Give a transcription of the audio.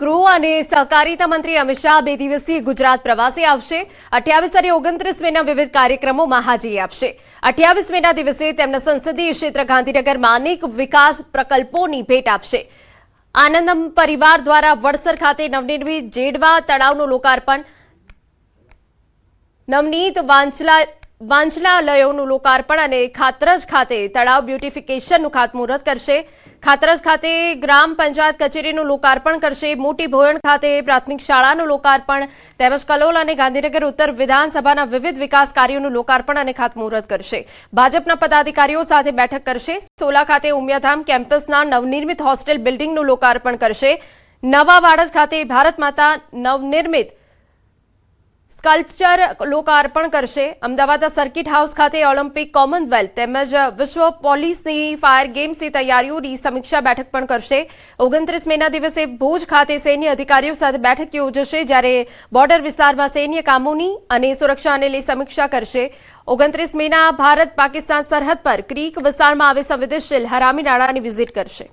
ગૃહ અને સહકારિતા મંત્રી અમિત શાહ 2 દિવસીય ગુજરાત પ્રવાસે આવશે। 28 અને 29 મેના વિવિધ કાર્યક્રમોમાં હાજરી આપશે। 28 મેના દિવસે તેમના સંસદીય ક્ષેત્ર ગાંધીનગરમાં અનેક વિકાસ પ્રકલ્પોની ભેટ આપશે। આનંદમ પરિવાર દ્વારા વડસર ખાતે નવનિર્મિત જેડવા તળાવનું લોકાર્પણ, નવનીત વાંચનાલયોનું લોકાર્પણ અને ખાતરજ ખાતે તળાવ બ્યુટિફિકેશનનું ખાતમુહૂર્ત કરશે। ખાતરજ ખાતે ગ્રામ પંચાયત કચેરીનું લોકાર્પણ કરશે। મોટી ભોયણ ખાતે પ્રાથમિક શાળાનું લોકાર્પણ તેમજ કલોલ અને ગાંધીનગર ઉત્તર વિધાનસભાના વિવિધ વિકાસ કાર્યોનું લોકાર્પણ અને ખાતમુહૂર્ત કરશે। ભાજપના પદાધિકારીઓ સાથે બેઠક કરશે। સોલા ખાતે ઉમિયાધામ કેમ્પસના નવનિર્મિત હોસ્ટેલ બિલ્ડિંગનું લોકાર્પણ કરશે। નવા વાડજ ખાતે ભારત માતા નવનિર્મિત સ્કલ્પચર લોકાર્પણ કરશે। અમદાવાદના સર્કિટ હાઉસ ખાતે ઓલિમ્પિક, કોમનવેલ્થ તેમજ વિશ્વ પોલીસની ફાયર ગેમ્સની તૈયારીઓની સમીક્ષા બેઠક પણ કરશે। 29 મેના દિવસે ભુજ ખાતે સૈન્ય અધિકારીઓ સાથે બેઠક યોજશે, જ્યારે બોર્ડર વિસ્તારમાં સૈન્ય કામોની અને સુરક્ષાને લઈ સમીક્ષા કરશે। 29 મેના ભારત પાકિસ્તાન સરહદ પર ક્રીક વિસ્તારમાં આવેલ સંવેદનશીલ હરામી નાળાની વિઝિટ કરશે।